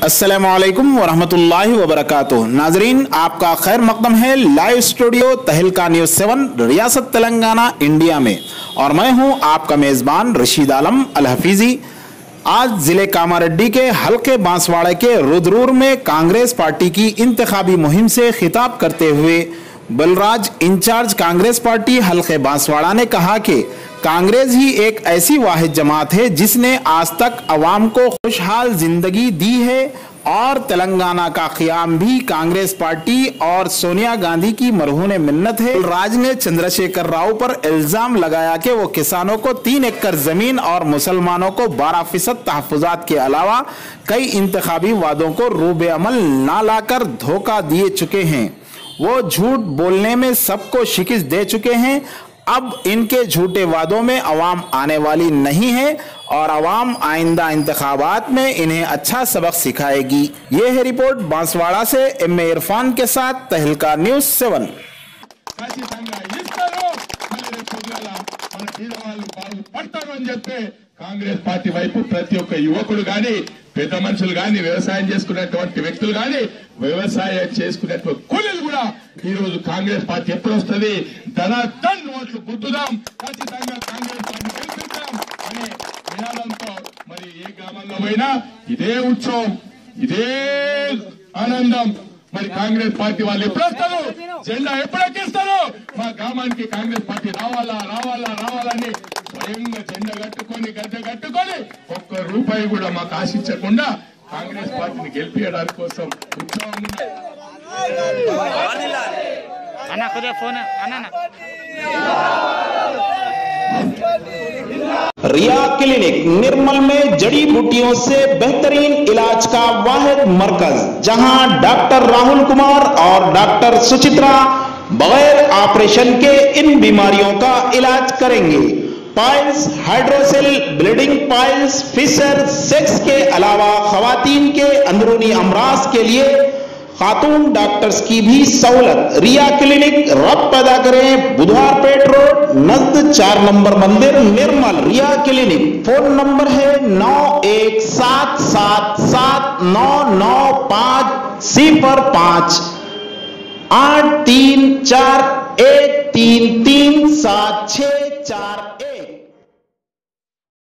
अस्सलामुअलैकुम वरहमतुल्लाहि वबरकातुहू। नाजरीन, आपका खैर मकदम है लाइव स्टूडियो तहलका न्यूज़ 7 रियासत तेलंगाना इंडिया में, और मैं हूं आपका मेज़बान रशीद आलम अल हफीज़ी। आज जिले कामारेड्डी के हल्के बांसवाड़ा के रुद्रूर में कांग्रेस पार्टी की इंतखाबी मुहिम से खिताब करते हुए बलराज इंचार्ज कांग्रेस पार्टी हल्के बांसवाड़ा ने कहा कि कांग्रेस ही एक ऐसी वाहिद जमात है जिसने आज तक अवाम को खुशहाल जिंदगी दी है, और तेलंगाना का क़याम भी कांग्रेस पार्टी और सोनिया गांधी की मरहून मिन्नत है। बलराज ने चंद्रशेखर राव पर इल्जाम लगाया कि वो किसानों को 3 एकड़ जमीन और मुसलमानों को 12% तहफ़्फ़ुज़ात के अलावा कई इंतखाबी वादों को रूबे अमल ना लाकर धोखा दिए चुके हैं। वो झूठ बोलने में सबको शिकस्त दे चुके हैं। अब इनके झूठे वादों में अवाम आने वाली नहीं है और अवाम आइंदा इंतखाबात में इन्हें अच्छा सबक सिखाएगी। ये है रिपोर्ट बांसवाड़ा से एम इरफान के साथ तहलका न्यूज़ 7। కాంగ్రెస్ పార్టీ వైపు ప్రతి ఒక్క యువకుడు గాని పెద్ద మనుషులు గాని వ్యవసాయం చేసుకునేటువంటి వ్యక్తులు గాని వ్యవసాయం చేసుకునేటువంటి కూలీలు కూడా ఈ రోజు కాంగ్రెస్ పార్టీ ఎప్పుడు వస్తుంది, ధనాధన్ ఓట్లు గుద్దుదాం, ఖచ్చితంగా కాంగ్రెస్ పార్టీ గెలిపిద్దాం అనే నినాదంతో మరి ఏ గ్రామంలో పోయినా ఇదే ఉత్సవం, ఇదే ఆనందం। మరి కాంగ్రెస్ పార్టీ వాళ్ళు ఎప్పుడు వస్తారు, జెండా ఎప్పుడు ఎక్కిస్తారు, మా గ్రామానికి కాంగ్రెస్ పార్టీ రావాలా రావాలా రావాలని స్వయంగా జెండా కట్టుకొని గడ్డ కట్టుకొని ఒక్క రూపాయి కూడా మాకు ఆశించకుండా కాంగ్రెస్ పార్టీని గెలిపించడానికి కోసం ఉత్సవం रिया क्लिनिक नरमल में जड़ी बूटियों से बेहतरीन इलाज का वाहिद मरकज, जहां डॉक्टर राहुल कुमार और डॉक्टर सुचित्रा बगैर ऑपरेशन के इन बीमारियों का इलाज करेंगे। Piles, hydrocele, bleeding piles, fissure, sex के अलावा खवातीन के अंदरूनी अमराज के लिए खातून डॉक्टर्स की भी सहूलत। रिया क्लिनिक रब पैदा करें, बुधवार पेट रोड नजद 4 नंबर मंदिर नरमल। रिया क्लिनिक फोन नंबर है 9177799505 834133764।